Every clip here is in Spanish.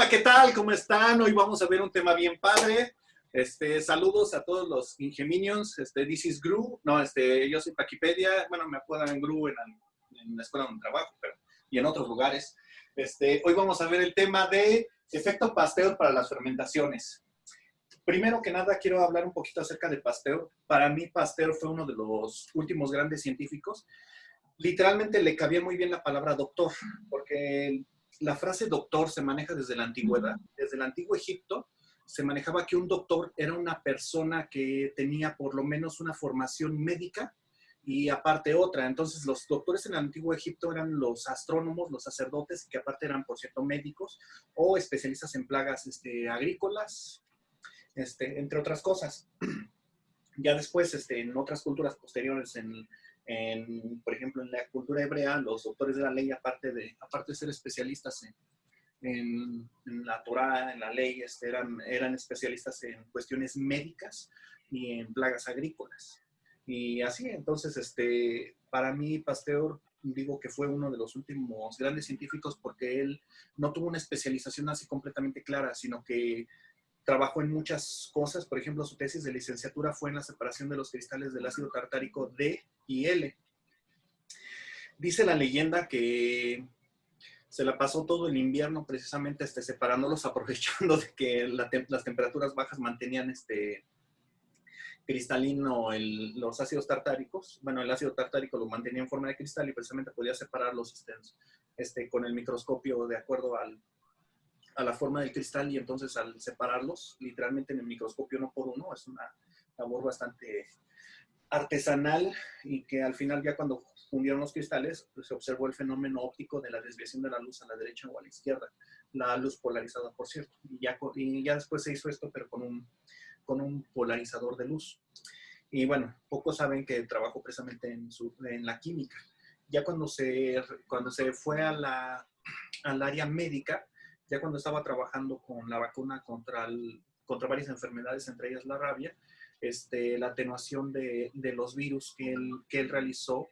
Hola, ¿qué tal? ¿Cómo están? Hoy vamos a ver un tema bien padre. Saludos a todos los Ingeminions. This is Gru. No, yo soy Paquipedia. Bueno, me apodan Gru en la escuela donde trabajo, pero, y en otros lugares. Hoy vamos a ver el tema de efecto Pasteur para las fermentaciones. Primero que nada, quiero hablar un poquito acerca de Pasteur. Para mí, Pasteur fue uno de los últimos grandes científicos. Literalmente le cabía muy bien la palabra doctor, porque la frase doctor se maneja desde la antigüedad. Desde el antiguo Egipto se manejaba que un doctor era una persona que tenía por lo menos una formación médica y aparte otra. Entonces los doctores en el antiguo Egipto eran los astrónomos, los sacerdotes, que aparte eran, por cierto, médicos o especialistas en plagas agrícolas, entre otras cosas. Ya después, en otras culturas posteriores, por ejemplo, en la cultura hebrea, los doctores de la ley, aparte de ser especialistas en la Torá, en la ley, eran especialistas en cuestiones médicas y en plagas agrícolas. Y así, entonces, para mí, Pasteur, digo que fue uno de los últimos grandes científicos porque él no tuvo una especialización así completamente clara, sino que trabajó en muchas cosas. Por ejemplo, su tesis de licenciatura fue en la separación de los cristales del ácido tartárico D y L. Dice la leyenda que se la pasó todo el invierno precisamente separándolos, aprovechando de que las temperaturas bajas mantenían cristalino los ácidos tartáricos. Bueno, el ácido tartárico lo mantenía en forma de cristal y precisamente podía separarlos con el microscopio de acuerdo a la forma del cristal, y entonces al separarlos literalmente en el microscopio uno por uno, es una labor bastante artesanal, y que al final, ya cuando fundieron los cristales, pues se observó el fenómeno óptico de la desviación de la luz a la derecha o a la izquierda, la luz polarizada, por cierto, y ya después se hizo esto, pero con un polarizador de luz. Y bueno, pocos saben que trabajó precisamente en la química. Ya cuando se fue al área médica, ya cuando estaba trabajando con la vacuna contra varias enfermedades, entre ellas la rabia, la atenuación de los virus que él realizó,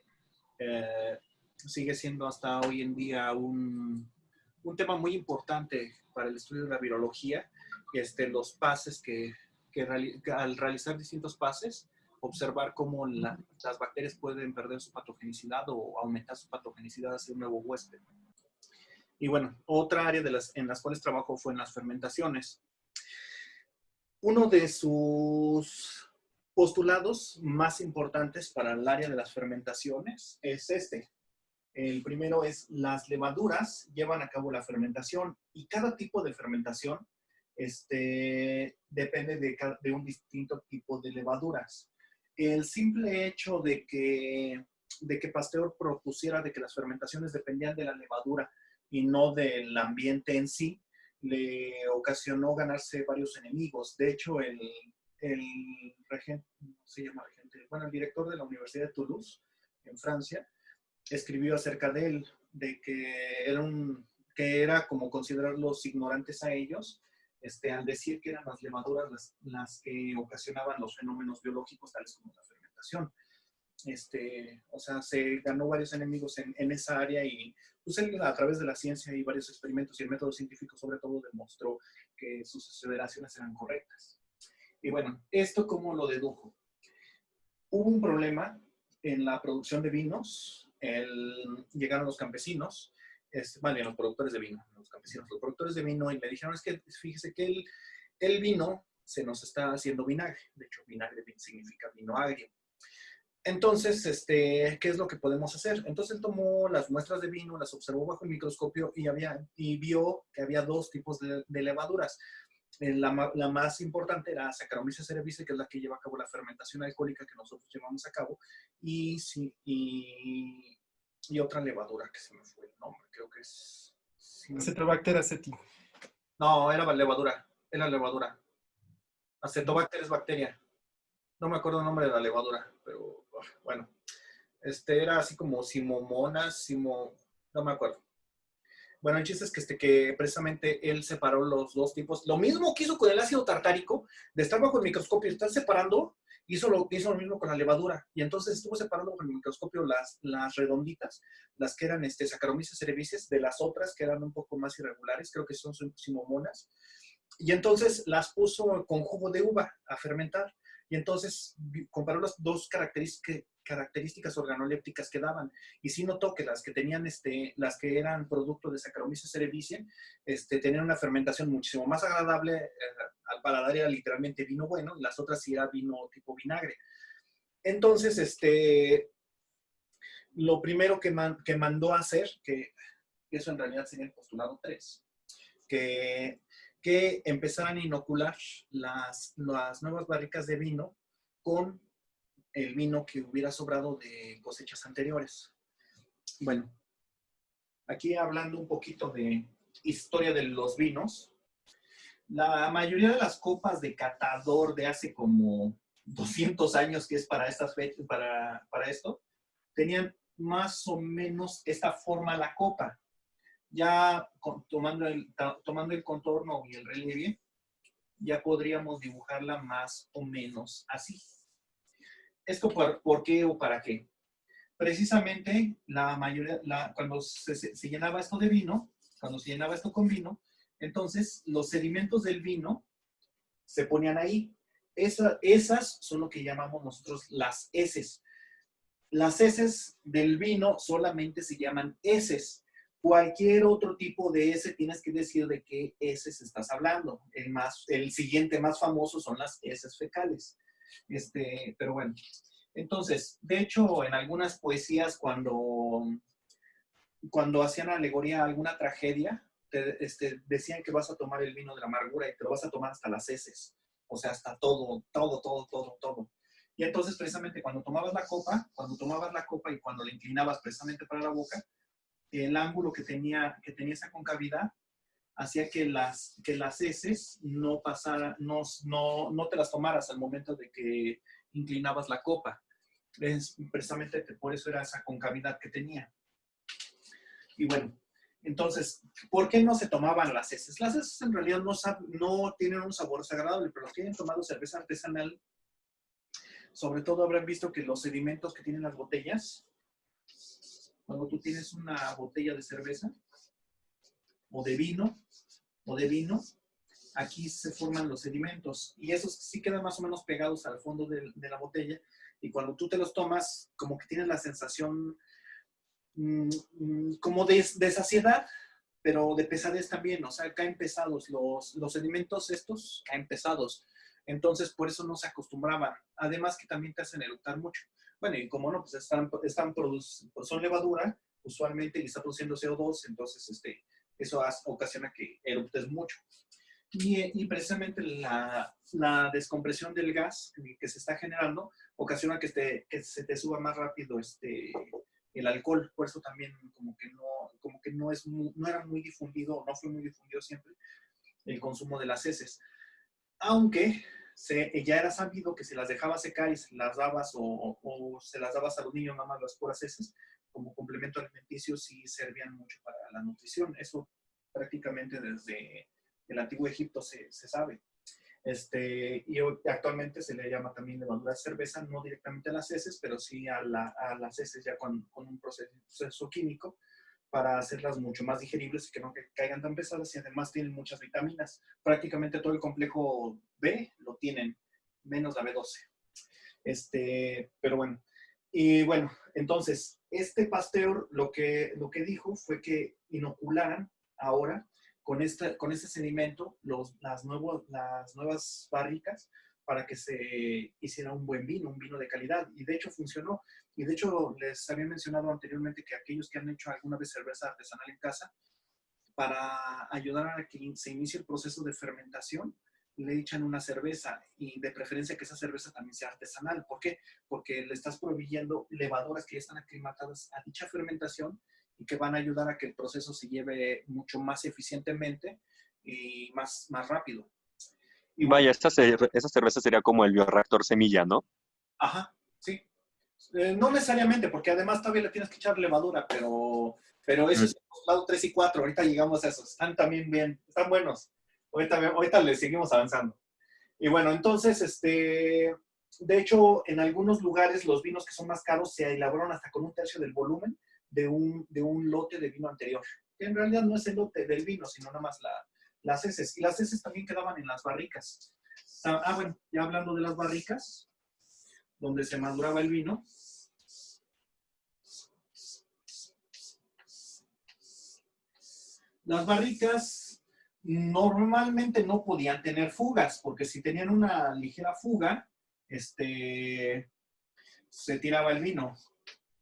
sigue siendo hasta hoy en día un tema muy importante para el estudio de la virología. Los pases al realizar distintos pases, observar cómo las bacterias pueden perder su patogenicidad o aumentar su patogenicidad hacia un nuevo huésped. Y bueno, otra área en las cuales trabajó fue en las fermentaciones. Uno de sus postulados más importantes para el área de las fermentaciones es El primero es: las levaduras llevan a cabo la fermentación, y cada tipo de fermentación depende de un distinto tipo de levaduras. El simple hecho de que Pasteur propusiera de que las fermentaciones dependían de la levadura y no del ambiente en sí, le ocasionó ganarse varios enemigos. De hecho, el regente, se llama regente, bueno, el director de la Universidad de Toulouse, en Francia, escribió acerca de él, de que era como considerarlos ignorantes a ellos, al decir que eran las levaduras las que ocasionaban los fenómenos biológicos tales como la fermentación. O sea, se ganó varios enemigos en esa área, y pues él, a través de la ciencia y varios experimentos y el método científico sobre todo, demostró que sus aseveraciones eran correctas. Y bueno, ¿esto cómo lo dedujo? Hubo un problema en la producción de vinos. Llegaron los campesinos, los productores de vino, los campesinos, los productores de vino, y me dijeron: es que fíjese que el vino se nos está haciendo vinagre. De hecho, vinagre significa vino agrio. Entonces, ¿qué es lo que podemos hacer? Entonces él tomó las muestras de vino, las observó bajo el microscopio y vio que había dos tipos de levaduras. La más importante era Saccharomyces cerevisiae, que es la que lleva a cabo la fermentación alcohólica que nosotros llevamos a cabo, y otra levadura que se me fue el nombre, creo que es... Acetobacter aceti. No, era levadura. Acetobacter es bacteria. No me acuerdo el nombre de la levadura, pero bueno. Era así como Simomonas, no me acuerdo. Bueno, el chiste es que precisamente él separó los dos tipos. Lo mismo que hizo con el ácido tartárico, de estar bajo el microscopio y estar separando, hizo lo mismo con la levadura. Y entonces estuvo separando con el microscopio las redonditas, las que eran Saccharomyces cerevisiae, de las otras que eran un poco más irregulares, creo que son simomonas. Y entonces las puso con jugo de uva a fermentar. Y entonces comparó las dos características organolépticas que daban. Y sí notó que las que tenían, las que eran producto de Saccharomyces cerevisiae, tenían una fermentación muchísimo más agradable al paladar, era literalmente vino bueno, y las otras sí era vino tipo vinagre. Entonces, lo primero que mandó a hacer, que eso en realidad sería el postulado 3, que empezaran a inocular las nuevas barricas de vino con el vino que hubiera sobrado de cosechas anteriores. Bueno, aquí hablando un poquito de historia de los vinos, la mayoría de las copas de catador de hace como 200 años, que es para estas fechas, para esto, tenían más o menos esta forma la copa. Ya tomando el contorno y el relieve, ya podríamos dibujarla más o menos así. ¿Esto por qué o para qué? Precisamente la mayoría, cuando se llenaba esto de vino, cuando se llenaba esto con vino, entonces los sedimentos del vino se ponían ahí. Esas son lo que llamamos nosotros las heces. Las heces del vino solamente se llaman heces. Cualquier otro tipo de S tienes que decir de qué heces estás hablando. El siguiente más famoso son las heces fecales. Pero bueno, entonces, de hecho, en algunas poesías cuando hacían alegoría a alguna tragedia, decían que vas a tomar el vino de la amargura y te lo vas a tomar hasta las heces. O sea, hasta todo. Y entonces, precisamente, cuando tomabas la copa y cuando la inclinabas precisamente para la boca, el ángulo que tenía esa concavidad hacía que las heces no pasaran, no te las tomaras al momento de que inclinabas la copa. Precisamente por eso era esa concavidad que tenía. Y bueno, entonces, ¿por qué no se tomaban las heces? Las heces en realidad no tienen un sabor desagradable, pero los que hayan tomado cerveza artesanal, sobre todo habrán visto que los sedimentos que tienen las botellas, cuando tú tienes una botella de cerveza o de vino, aquí se forman los sedimentos y esos sí quedan más o menos pegados al fondo de la botella y cuando tú te los tomas, como que tienes la sensación como de saciedad, pero de pesadez también, o sea, caen pesados, los sedimentos estos caen pesados, entonces por eso no se acostumbraban, además que también te hacen eructar mucho. Bueno, y como no, pues son levadura, usualmente, y está produciendo CO2, entonces eso ocasiona que eructes mucho. Y precisamente la descompresión del gas que se está generando ocasiona que se te suba más rápido el alcohol. Por eso también como que no era muy difundido, no fue muy difundido siempre el consumo de las heces. Aunque ya era sabido que si las dejabas secar y se las dabas o se las dabas a los niños, nada más las puras heces, como complemento alimenticio, sí servían mucho para la nutrición. Eso prácticamente desde el antiguo Egipto se sabe. Y actualmente se le llama también levadura de cerveza, no directamente a las heces, pero sí a las heces ya con un proceso químico para hacerlas mucho más digeribles y que no caigan tan pesadas y además tienen muchas vitaminas. Prácticamente todo el complejo B lo tienen, menos la B12. Pero bueno. Y bueno, entonces, Pasteur lo que dijo fue que inocularan ahora con este sedimento las nuevas barricas para que se hiciera un buen vino, un vino de calidad. Y de hecho funcionó. Y de hecho les había mencionado anteriormente que aquellos que han hecho alguna vez cerveza artesanal en casa, para ayudar a que se inicie el proceso de fermentación, le echan una cerveza y de preferencia que esa cerveza también sea artesanal. ¿Por qué? Porque le estás proveyendo levaduras que ya están aclimatadas a dicha fermentación y que van a ayudar a que el proceso se lleve mucho más eficientemente y más rápido. Y bueno, Vaya, esa cerveza sería como el bioreactor semilla, ¿no? Ajá, sí. No necesariamente, porque además todavía le tienes que echar levadura, pero Pero esos lado 3 y 4, ahorita llegamos a esos. Están también bien, están buenos. Ahorita les seguimos avanzando. Y bueno, entonces, de hecho, en algunos lugares los vinos que son más caros se elaboran hasta con un tercio del volumen de un lote de vino anterior. Que en realidad no es el lote del vino, sino nada más las heces. Y las heces también quedaban en las barricas. Bueno, ya hablando de las barricas, donde se maduraba el vino. Las barricas normalmente no podían tener fugas, porque si tenían una ligera fuga, se tiraba el vino.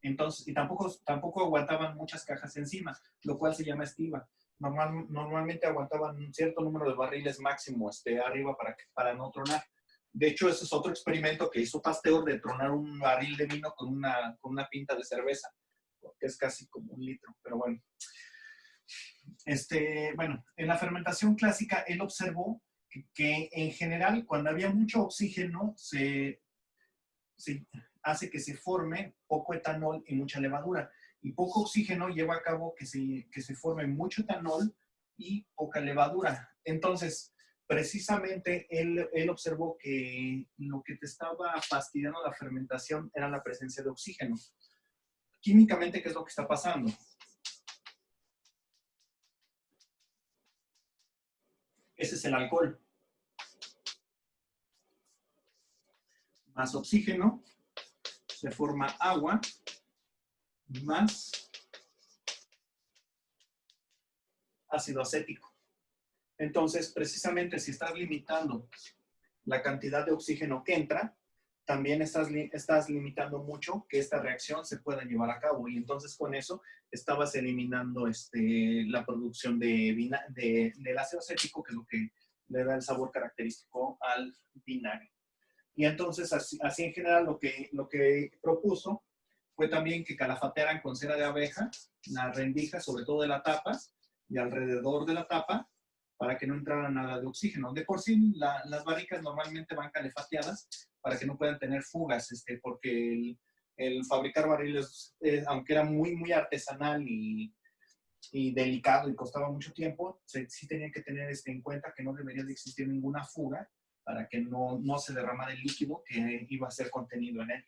Entonces, y tampoco aguantaban muchas cajas encima, lo cual se llama estiva. Normalmente aguantaban un cierto número de barriles máximo arriba para no tronar. De hecho, ese es otro experimento que hizo Pasteur de tronar un barril de vino con una pinta de cerveza, que es casi como 1 litro, pero bueno. Bueno, en la fermentación clásica, él observó que en general, cuando había mucho oxígeno, se hace que se forme poco etanol y mucha levadura. Y poco oxígeno lleva a cabo que se forme mucho etanol y poca levadura. Entonces, precisamente, él observó que lo que te estaba fastidiando la fermentación era la presencia de oxígeno. Químicamente, ¿qué es lo que está pasando? Ese es el alcohol. Más oxígeno, se forma agua, más ácido acético. Entonces, precisamente si estás limitando la cantidad de oxígeno que entra, también estás limitando mucho que esta reacción se pueda llevar a cabo. Y entonces con eso estabas eliminando la producción del ácido acético, que es lo que le da el sabor característico al vinagre. Y entonces, así en general, lo que propuso fue también que calafatearan con cera de abeja la rendija, sobre todo de la tapa, y alrededor de la tapa, para que no entrara nada de oxígeno. De por sí, las barricas normalmente van calefateadas para que no puedan tener fugas, porque el fabricar barriles, aunque era muy, muy artesanal y delicado y costaba mucho tiempo, sí tenían que tener en cuenta que no debería de existir ninguna fuga para que no se derramara el líquido que iba a ser contenido en él.